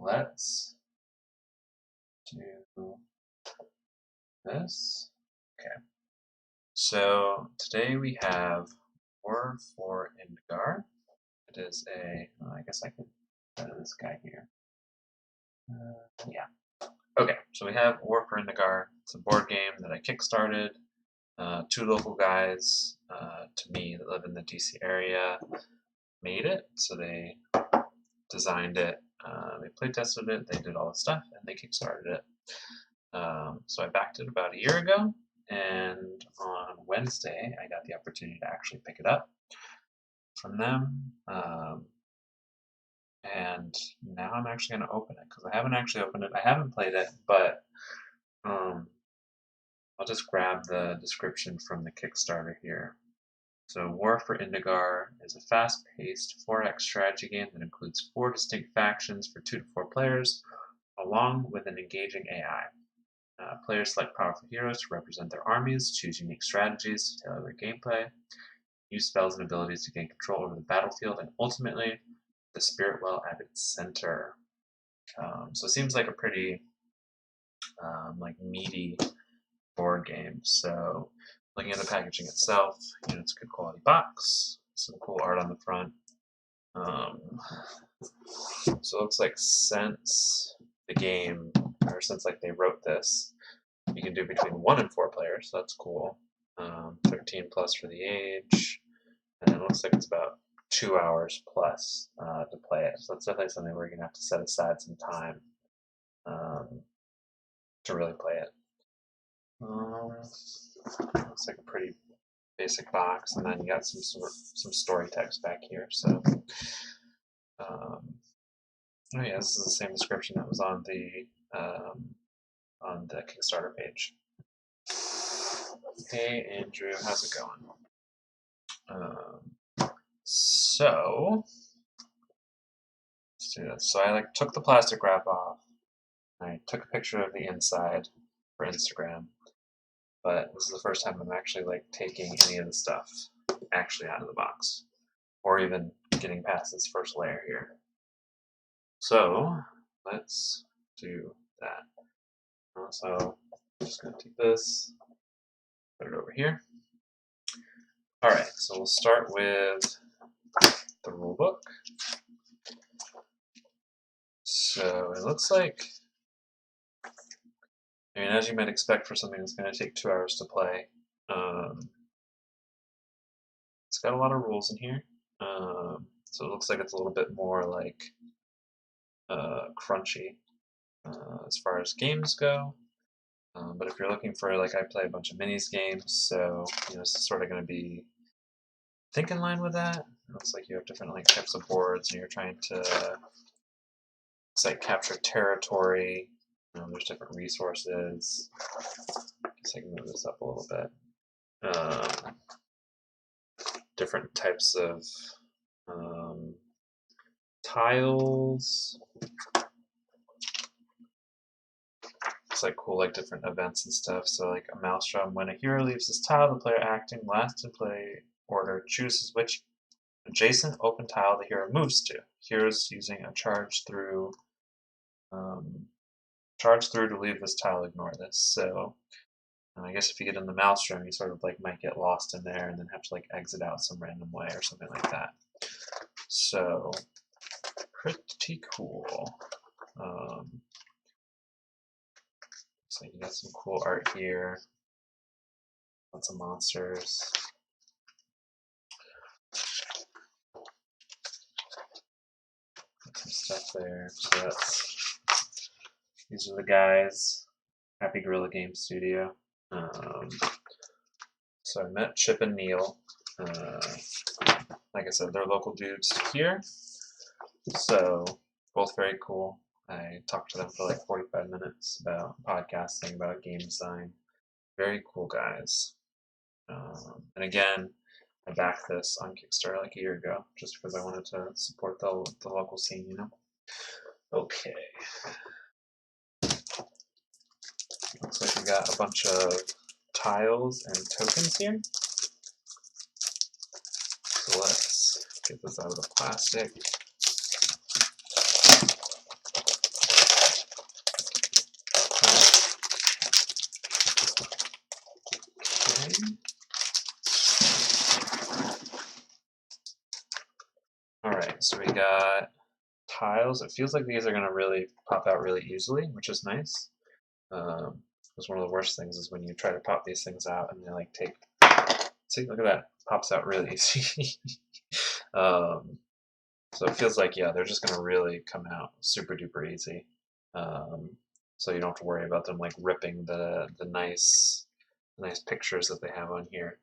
let's do this. Okay. So today we have War for Indagar. It is I guess I can edit this guy here. Yeah. Okay, so we have War for Indagar. It's a board game that I kickstarted. Two local guys to me that live in the DC area made it. So they designed it, they play tested it, they did all the stuff, and they kickstarted it. So I backed it about a year ago, and on Wednesday I got the opportunity to actually pick it up from them. And now I'm actually going to open it because I haven't actually opened it. I haven't played it, but I'll just grab the description from the Kickstarter here. So War for Indagar is a fast-paced 4X strategy game that includes 4 distinct factions for 2 to 4 players, along with an engaging AI. Players select powerful heroes to represent their armies, choose unique strategies to tailor their gameplay, use spells and abilities to gain control over the battlefield, and ultimately, the spirit well at its center. So it seems like a pretty meaty board game. So looking at the packaging itself, it's a good quality box, some cool art on the front. So it looks like since the game, or since like they wrote this, you can do between 1 and 4 players, so that's cool. 13 plus for the age, and it looks like it's about 2 hours plus to play it. So it's definitely something we're going to have to set aside some time to really play it. Looks like a pretty basic box, and then you got some story text back here. So, oh yeah, this is the same description that was on the Kickstarter page. Hey Andrew, how's it going? So let's do this. So I took the plastic wrap off. I took a picture of the inside for Instagram, but this is the first time I'm actually taking any of the stuff actually out of the box, or even getting past this first layer here. So let's do that. So I'm just going to take this, put it over here. All right, so we'll start with the rule book. So it looks like, as you might expect for something that's going to take 2 hours to play, it's got a lot of rules in here. So it looks like it's a little bit more crunchy as far as games go. But if you're looking for, I play a bunch of minis games, so this is sort of going to be, I think, in line with that. It looks like you have different types of boards, and you're trying to capture territory. There's different resources. I guess I can move this up a little bit. Different types of tiles. It's cool, different events and stuff. So a maelstrom. When a hero leaves this tile, the player acting last in play order chooses which adjacent open tile the hero moves to. Heroes using a charge through to leave this tile ignore this. So I guess if you get in the maelstrom, you sort of might get lost in there and then have to exit out some random way or something like that. So pretty cool. So you got some cool art here. Lots of monsters. Got some stuff there. So these are the guys. Happy Gorilla Game Studio. So I met Chip and Neil. Like I said, they're local dudes here. So both very cool. I talked to them for 45 minutes about podcasting, about game design. Very cool guys. And again, I backed this on Kickstarter a year ago, just because I wanted to support the local scene, Okay. Looks like we got a bunch of tiles and tokens here. So let's get this out of the plastic. Okay. Alright, so we got tiles. It feels like these are going to really pop out really easily, which is nice. Because one of the worst things is when you try to pop these things out and they like take. See, look at that. Pops out really easy. So it feels like, yeah, they're just going to really come out super duper easy. So you don't have to worry about them like ripping the nice pictures that they have on here,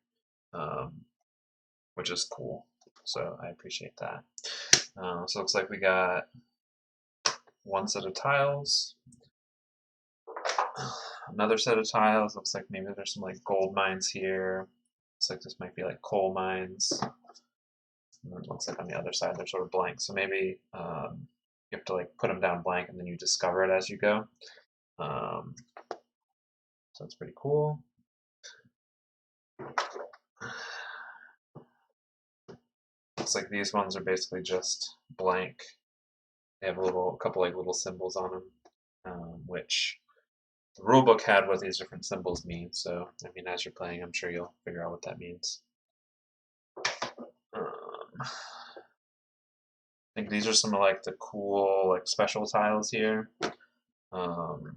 which is cool. So I appreciate that. So it looks like we got one set of tiles, another set of tiles. Looks like maybe there's some like gold mines here. Looks like this might be like coal mines. And then it looks like on the other side they're sort of blank. So maybe you have to like put them down blank and then you discover it as you go. So that's pretty cool. Looks like these ones are basically just blank. They have a couple like little symbols on them, which the rulebook had what these different symbols mean. So I mean, as you're playing, I'm sure you'll figure out what that means. I think these are some of like the cool like special tiles here. Because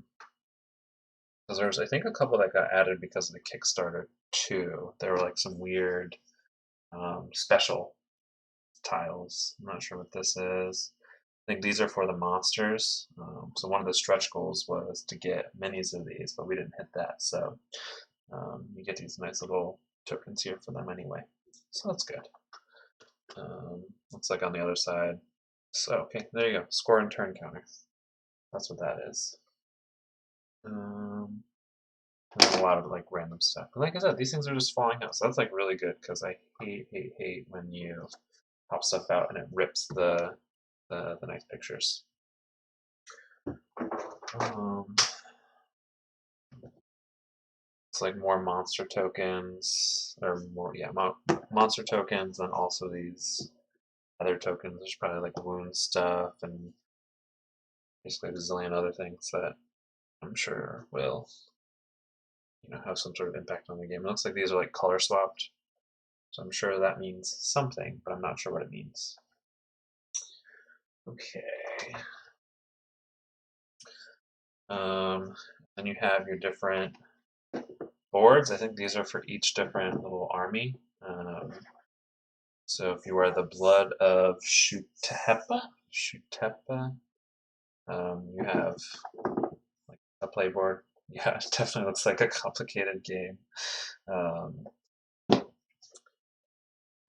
there's I think a couple that got added because of the Kickstarter too. There were like some weird special tiles. I'm not sure what this is. I think these are for the monsters. So one of the stretch goals was to get minis of these, but we didn't hit that. So you get these nice little tokens here for them anyway. So that's good. Looks like on the other side. So okay, there you go. Score and turn counter. That's what that is. There's a lot of like random stuff. But like I said, these things are just falling out. So that's like really good because I hate when you pop stuff out and it rips the nice pictures. It's like more monster tokens, or more, yeah, monster tokens, and also these other tokens. There's probably like wound stuff and basically a zillion other things that I'm sure will, have some sort of impact on the game. It looks like these are like color swapped, so I'm sure that means something, but I'm not sure what it means. Okay. Then you have your different boards. I think these are for each different little army. So if you are the blood of Shutepa, you have like a playboard. Yeah, it definitely looks like a complicated game. And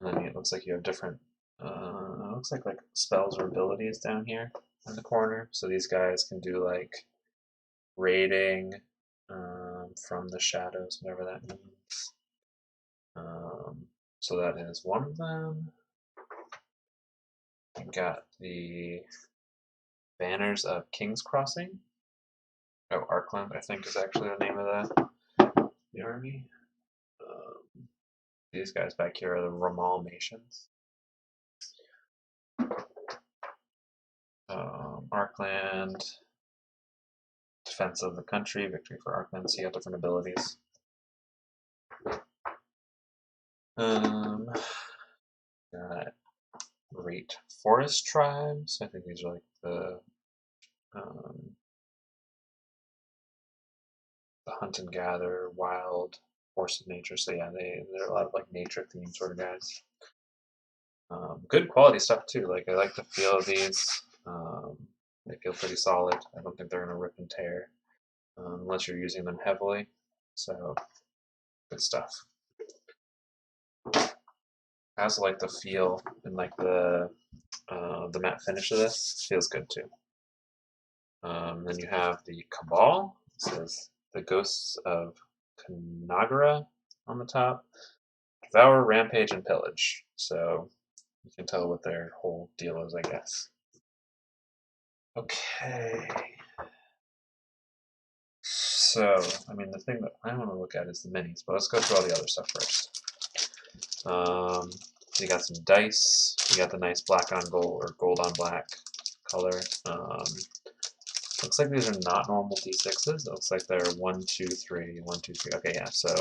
then it looks like you have different, looks like spells or abilities down here in the corner. So these guys can do like raiding from the shadows, whatever that means. So that is one of them. You got the Banners of King's Crossing. Oh, Arkland, I think, is actually the name of the army. These guys back here are the Ramal nations. Arkland, defense of the country, victory for Arkland. So you have different abilities. Got Great Forest Tribes. I think these are like the hunt and gather, wild, force of nature. So yeah, they're a lot of like nature themed sort of guys. Good quality stuff too. Like I like the feel of these. They feel pretty solid. I don't think they're gonna rip and tear unless you're using them heavily. So good stuff. I also like the feel and like the matte finish of this. Feels good too. Then you have the Cabal. It says the Ghosts of Kanagara on the top. Devour, Rampage, and Pillage. So you can tell what their whole deal is, I guess. Okay. So, I mean, the thing that I want to look at is the minis, but let's go through all the other stuff first. So you got some dice. You got the nice black on gold or gold on black color. Looks like these are not normal D6s. It looks like they're 1, 2, 3, 1, 2, 3. Okay, yeah, so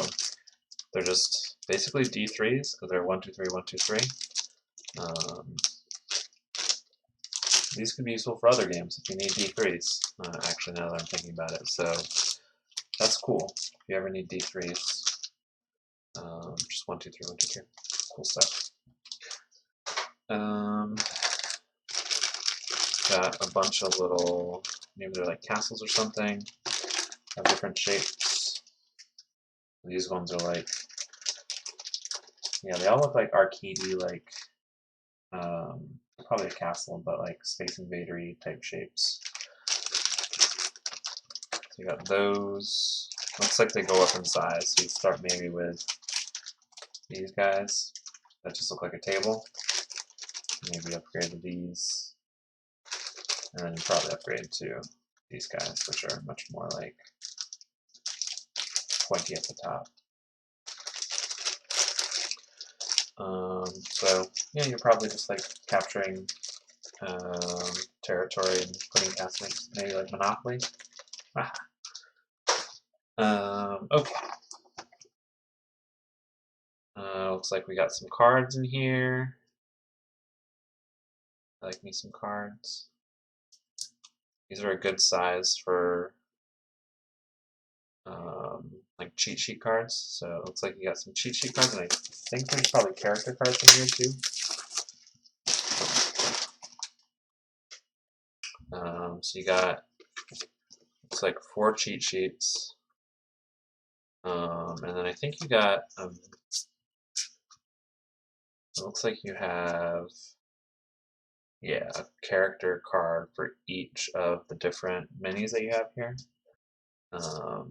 they're just basically D3s because they're 1, 2, 3, 1, 2, 3. These could be useful for other games if you need D3s. Actually, now that I'm thinking about it, so that's cool. If you ever need D3s, just 1, 2, 3, 1, 2, 3. Cool stuff. Got a bunch of little, maybe they're like castles or something, have different shapes. These ones are like, yeah, they all look like arcadey, like probably a castle, but like Space Invader-y type shapes. So you got those. Looks like they go up in size. So you start maybe with these guys that just look like a table. Maybe upgrade to these, and then probably upgrade to these guys, which are much more like pointy at the top. So yeah, you're probably just like capturing territory and putting castles, maybe like Monopoly. Okay. Looks like we got some cards in here. I like me some cards. These are a good size for like cheat sheet cards. So it looks like you got some cheat sheet cards, and I think there's probably character cards in here too. So you got, looks like 4 cheat sheets. And then I think you got, it looks like you have, yeah, a character card for each of the different minis that you have here. So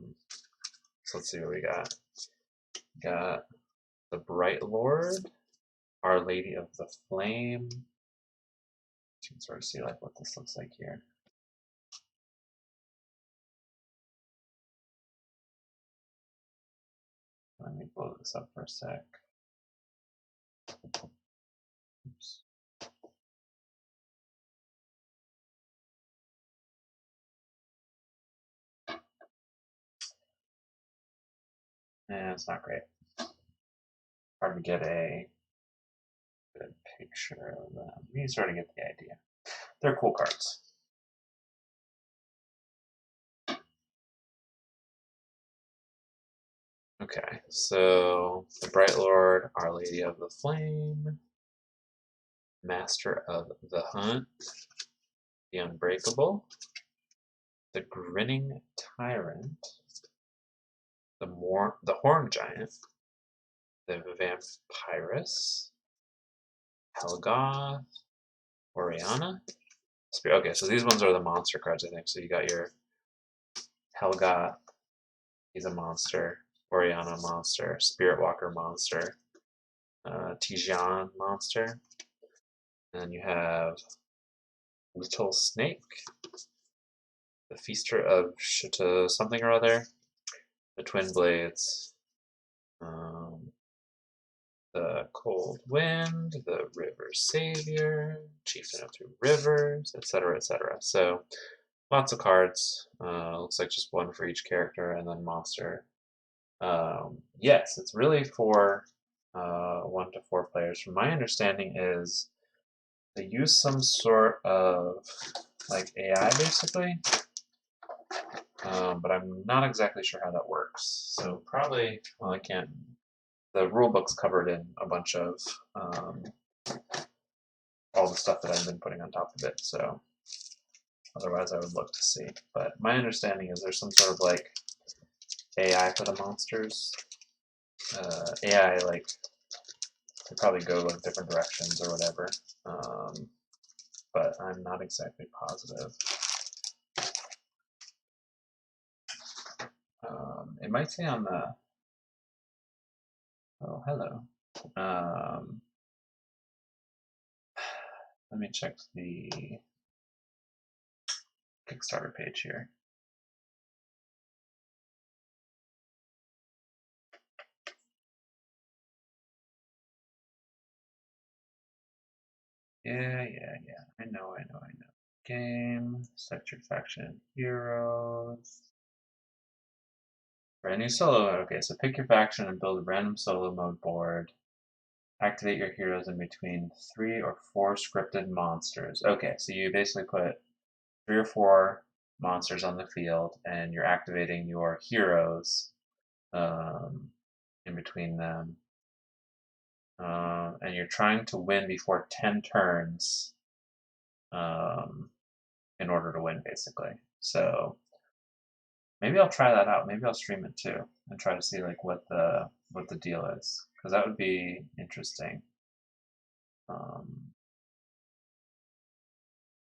let's see what we got. Got the Bright Lord, Our Lady of the Flame. You can sort of see like what this looks like here. Let me blow this up for a sec. Oops. Yeah, it's not great. Hard to get a good picture of them. You sort of get the idea. They're cool cards. Okay, so the Bright Lord, Our Lady of the Flame, Master of the Hunt, the Unbreakable, the Grinning Tyrant, the Horn Giant, the Vampirus, Helgoth, Oriana. Okay, so these ones are the monster cards, I think. So you got your Helgoth, he's a monster, Oriana monster, Spirit Walker monster, Tijan monster, and you have Little Snake, the Feaster of Shita something or other, the Twin Blades, the Cold Wind, the River Savior, Chieftain of Two Rivers, etc., etc. So lots of cards. Looks like just one for each character, and then monster. Yes, it's really for 1 to 4 players. From my understanding, is they use some sort of like AI basically, but I'm not exactly sure how that works. So probably, well, I can't. The rule book's covered in a bunch of all the stuff that I've been putting on top of it. So otherwise, I would look to see. But my understanding is there's some sort of like AI for the monsters. AI like they probably go like different directions or whatever. But I'm not exactly positive. It might say on the. Oh, hello. Let me check the Kickstarter page here. Yeah. I know. game, select your faction heroes. Brand new solo mode. Okay, so pick your faction and build a random solo mode board. Activate your heroes in between 3 or 4 scripted monsters. Okay, so you basically put 3 or 4 monsters on the field, and you're activating your heroes in between them. And you're trying to win before 10 turns in order to win, basically. So maybe I'll try that out. Maybe I'll stream it too and try to see like what the deal is, because that would be interesting.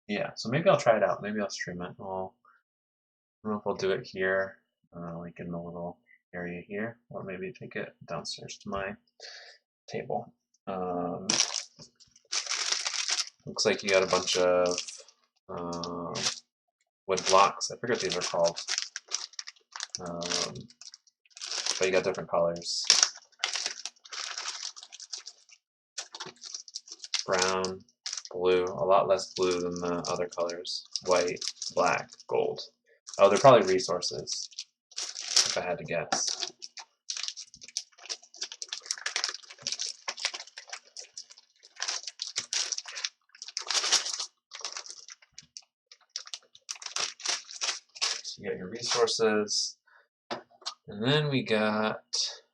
Yeah, so maybe I'll try it out. Maybe I'll stream it. I don't know if I'll do it here, like in the little area here, or maybe take it downstairs to my table. Looks like you got a bunch of wood blocks. I forget what these are called. But you got different colors. Brown, blue, a lot less blue than the other colors. White, black, gold. Oh, they're probably resources, if I had to guess. So you got your resources. And then we got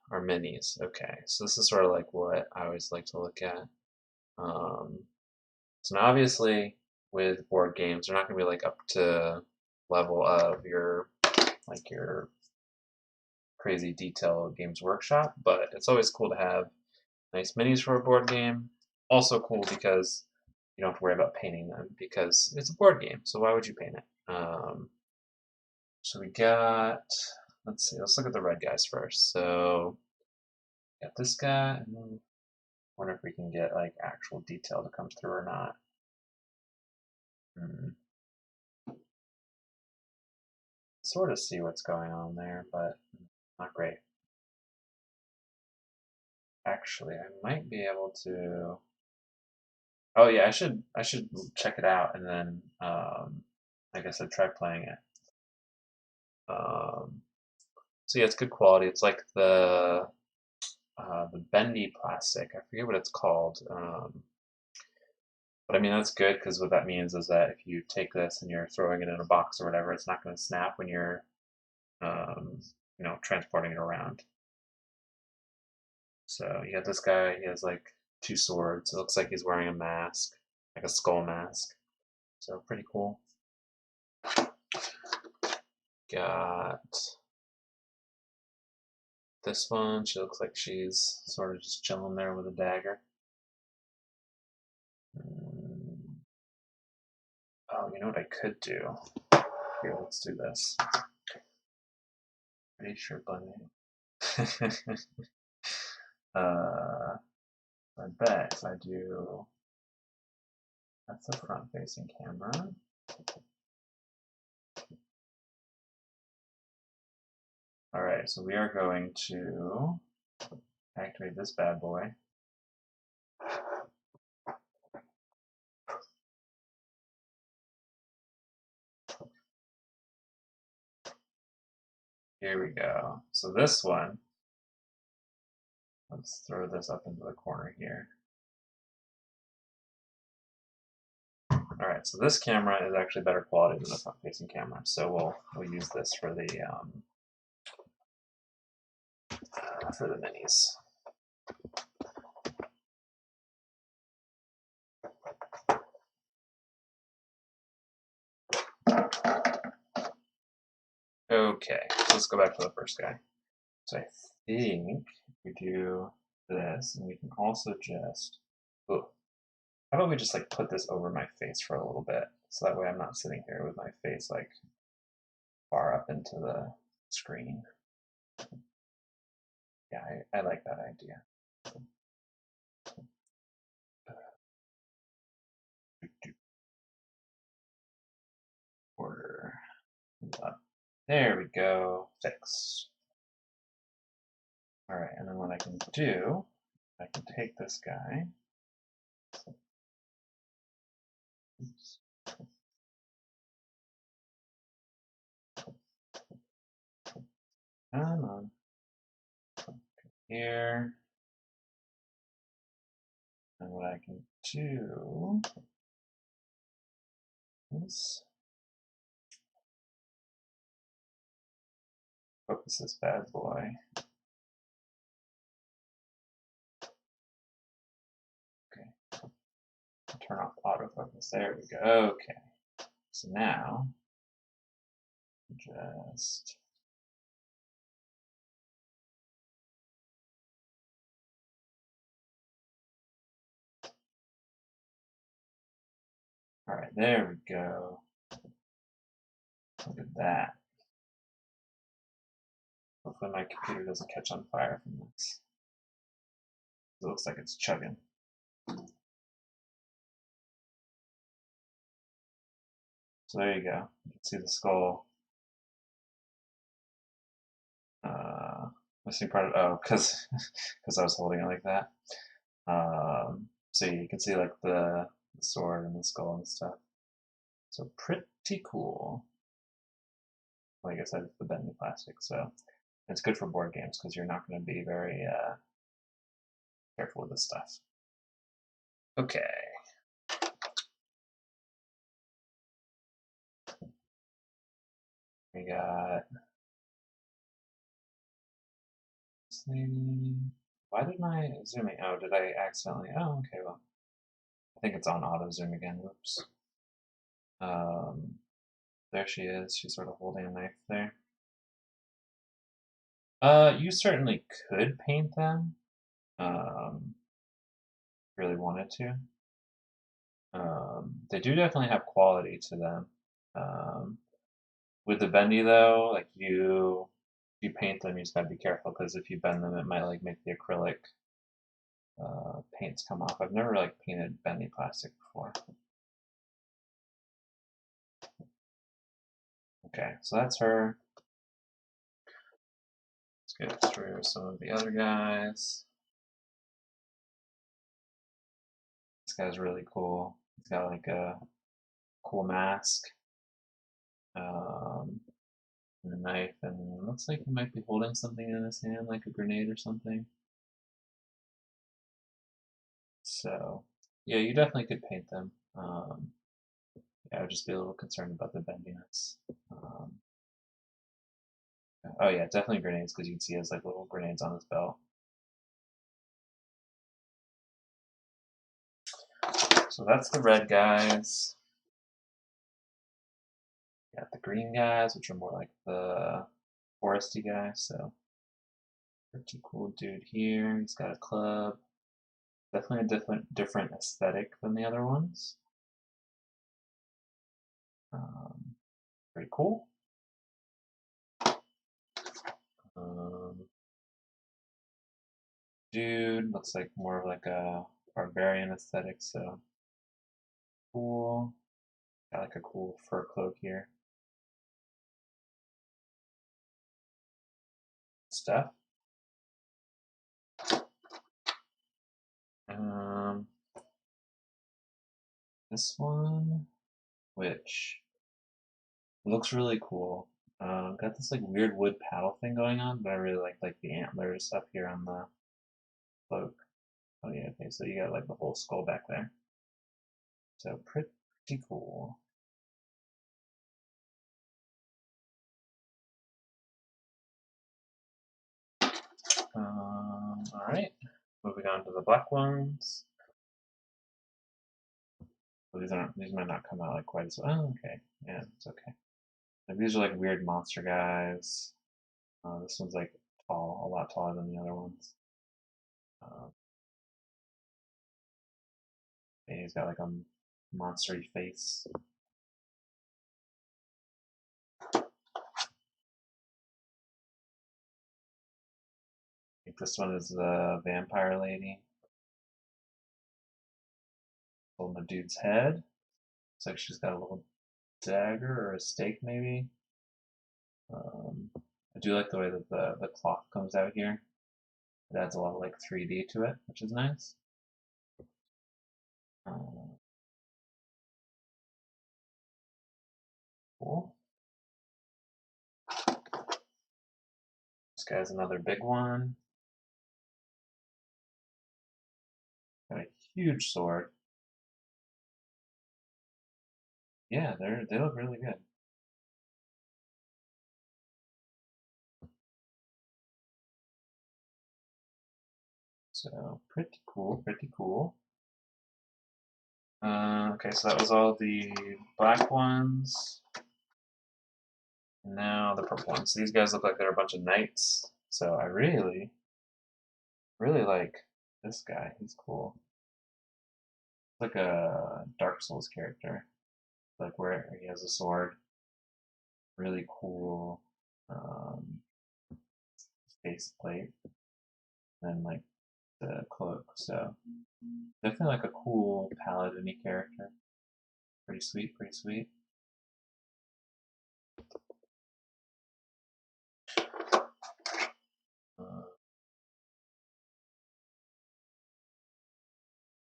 our minis. Okay, so this is sort of like what I always like to look at. So now obviously with board games, they're not going to be like up to level of your crazy detail Games Workshop, but it's always cool to have nice minis for a board game. Also cool because you don't have to worry about painting them because it's a board game, so why would you paint it? So we got, let's see, let's look at the red guys first. So got this guy. Wonder if we can get like actual detail to come through or not. Sort of see what's going on there, but not great. Actually, I might be able to. Oh yeah, I should check it out and then I guess I'd try playing it. So yeah, it's good quality. It's like the bendy plastic. I forget what it's called. But I mean that's good because what that means is that if you take this and you're throwing it in a box or whatever, it's not going to snap when you're transporting it around. So you got this guy. He has like 2 swords. It looks like he's wearing a mask, like a skull mask. So pretty cool. Got this one. She looks like she's sort of just chilling there with a dagger. Oh, you know what I could do? Here, let's do this. Pretty sure blending. I bet if I do, that's the front-facing camera. All right, so we are going to activate this bad boy. Here we go. So this one, let's throw this up into the corner here. All right, so this camera is actually better quality than the front-facing camera, so we'll use this for the minis. Okay, so let's go back to the first guy. So I think we do this, and we can also just, ooh, how about we just like put this over my face for a little bit, so that way I'm not sitting here with my face like far up into the screen. Yeah, I like that idea. Order up. There we go. Fixed. All right, and then what I can do, I can take this guy. Oops. Come on. Here. And what I can do is focus this bad boy. Okay. Turn off autofocus. There we go. Okay. So now, just all right. There we go. Look at that. Hopefully my computer doesn't catch on fire from this. It looks like it's chugging. So there you go. You can see the skull. Missing part of, oh, because I was holding it like that. So you can see like the sword and the skull and stuff. So pretty cool. Like I said, it's the bendy plastic, so it's good for board games because you're not going to be very careful with this stuff. Okay. We got this thing. Why did my zooming? Oh, did I accidentally? Oh, okay. Well, I think it's on auto zoom again. Whoops. There she is. She's sort of holding a knife there. You certainly could paint them. Really wanted to. They do definitely have quality to them. With the bendy though, like you paint them, you just gotta be careful because if you bend them, it might like make the acrylic paints come off. I've never like painted bendy plastic before. Okay, so that's her. Let's get through some of the other guys. This guy's really cool. He's got like a cool mask, and a knife, and looks like he might be holding something in his hand, like a grenade or something. So, yeah, you definitely could paint them. Yeah, I would just be a little concerned about the bendiness. Oh yeah, definitely grenades because you can see he has like little grenades on his belt. So that's the red guys. Got the green guys, which are more like the foresty guys. So pretty cool dude here. He's got a club. Definitely a different aesthetic than the other ones. Um, Pretty cool. Um, Dude looks like more of like a barbarian aesthetic. So cool. Got like a cool fur cloak here. Stuff. Um, this one, which looks really cool. Got this like weird wood paddle thing going on, but I really like the antlers up here on the cloak. Oh yeah, okay, so you got like the whole skull back there. So pretty cool. All right, moving on to the black ones. Well, these might not come out like quite as well. Oh, okay, yeah, it's okay. Like, these are like weird monster guys. This one's like tall, a lot taller than the other ones. Um, and he's got like a monstery face. I think this one is the vampire lady. Holding the dude's head. Looks like she's got a little dagger or a stake, maybe. I do like the way that the cloth comes out here. It adds a lot of like 3D to it, which is nice. Uh, cool. This guy's another big one. Got a huge sword. Yeah, they look really good. So pretty cool, pretty cool. Okay, so that was all the black ones. And now the purple ones. So these guys look like they're a bunch of knights. So I really, really like this guy. He's cool. Like a Dark Souls character. Like where he has a sword. Really cool face plate. And like the cloak. So definitely like a cool paladin-y character. Pretty sweet, pretty sweet.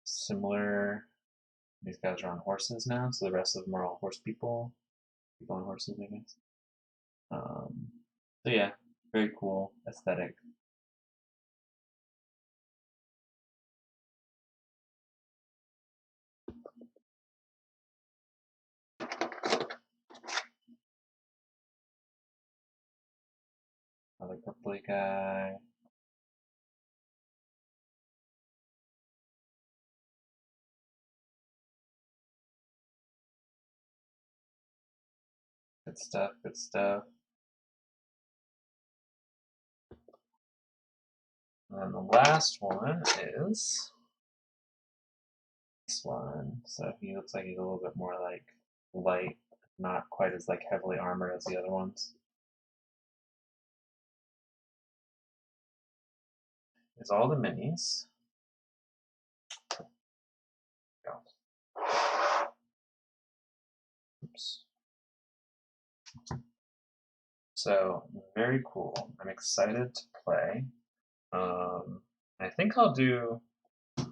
Similar. These guys are on horses now, so the rest of them are all horse people. People on horses, I guess. So yeah, very cool aesthetic. Another purpley guy. Good stuff, good stuff. And then the last one is this one. So he looks like he's a little bit more like light, not quite as like heavily armored as the other ones. Is all the minis. Go. Oops. So very cool. I'm excited to play. I think I'll do. I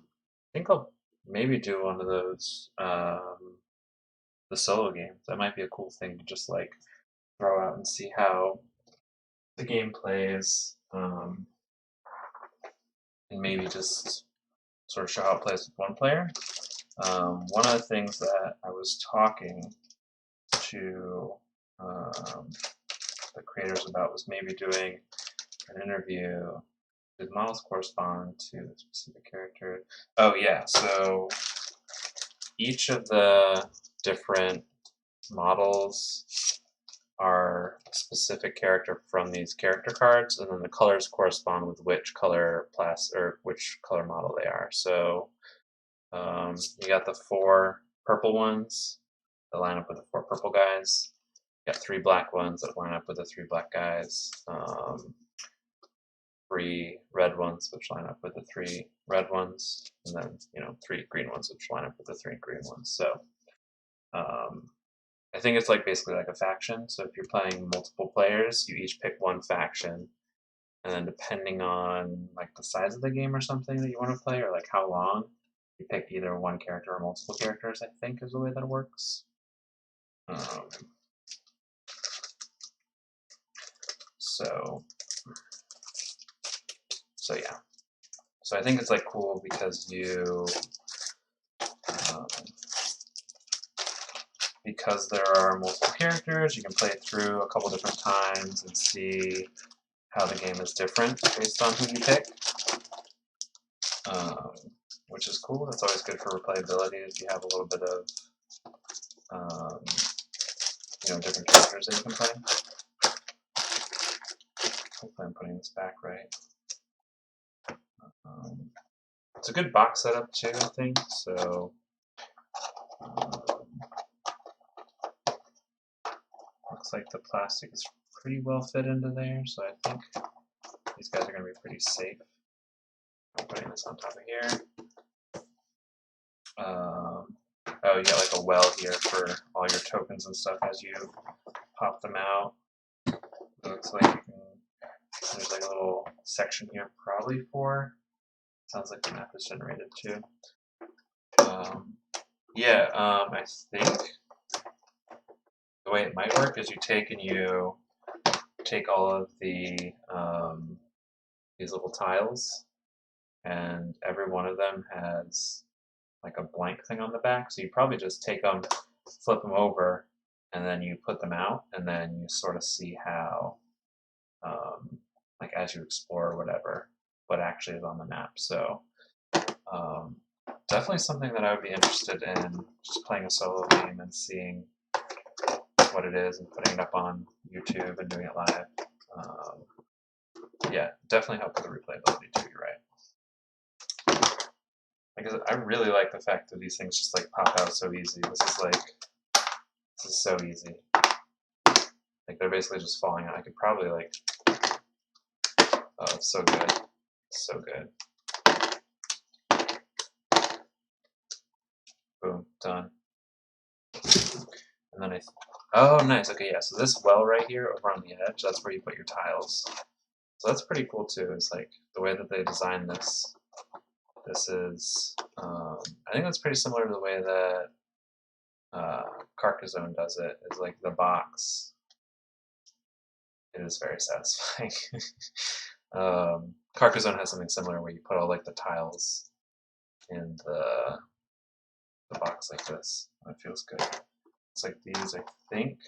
think I'll maybe do one of those the solo games. That might be a cool thing to just like throw out and see how the game plays, and maybe just sort of show how it plays with one player. One of the things that I was talking to the creators about was maybe doing an interview. Do the models correspond to the specific character? Oh yeah, so each of the different models are a specific character from these character cards, and then the colors correspond with which color or which color model they are. So you got the 4 purple ones that line up with the 4 purple guys. You got 3 black ones that line up with the 3 black guys. 3 red ones which line up with the 3 red ones, and then 3 green ones which line up with the 3 green ones. So I think it's like basically like a faction. So if you're playing multiple players, you each pick one faction, and then depending on like the size of the game or something that you want to play, or like how long, you pick either one character or multiple characters. I think is the way that it works. So yeah. So I think it's like cool because because there are multiple characters, you can play through a couple different times and see how the game is different based on who you pick, which is cool. That's always good for replayability if you have a little bit of different characters that you can play. Hopefully I'm putting this back right. It's a good box setup too, I think. So looks like the plastic is pretty well fit into there, so I think these guys are going to be pretty safe. I'm putting this on top of here. Oh, you got like a well here for all your tokens and stuff as you pop them out. It looks like there's like a little section here probably for, sounds like the map is generated too. I think the way it might work is you take and you take all of these little tiles, and every one of them has like a blank thing on the back. So you probably just take them, flip them over, and then you put them out, and then you sort of see how, like as you explore or whatever, what actually is on the map. So um, definitely something that I would be interested in, just playing a solo game and seeing what it is and putting it up on YouTube and doing it live. Yeah, definitely help with the replayability too, you're right. Because I really like the fact that these things just like pop out so easy. This is so easy. Like they're basically just falling out. I could probably like, oh, it's so good. It's so good. Boom, done. And then oh, nice. Okay, yeah. So this well right here over on the edge, that's where you put your tiles. So that's pretty cool too. It's like the way that they designed this. This is, I think that's pretty similar to the way that Carcassonne does it. Is like the box. It is very satisfying. Carcassonne has something similar where you put all like the tiles in the box like this. It feels good. It's like these, I think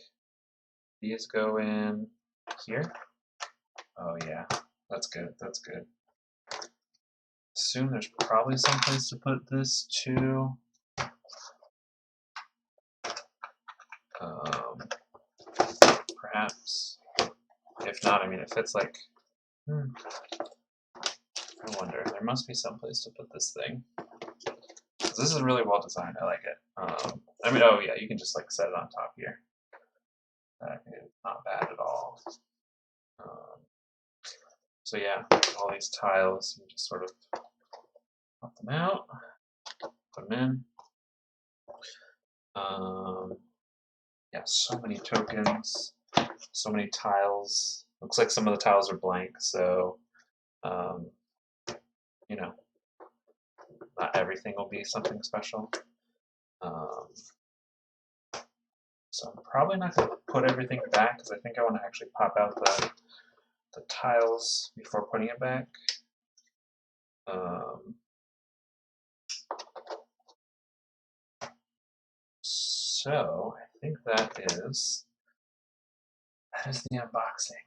these go in here. Oh yeah, that's good. That's good. Assume there's probably some place to put this too. Perhaps. If not, I mean, it fits like. I wonder. There must be some place to put this thing. This is really well designed. I like it. I mean, oh yeah, you can just like set it on top here. That is not bad at all. So yeah, all these tiles, you just sort of pop them out, put them in. Yeah, so many tokens, so many tiles. Looks like some of the tiles are blank, so you know, not everything will be something special. So I'm probably not going to put everything back because I think I want to actually pop out the tiles before putting it back. So I think that is the unboxing.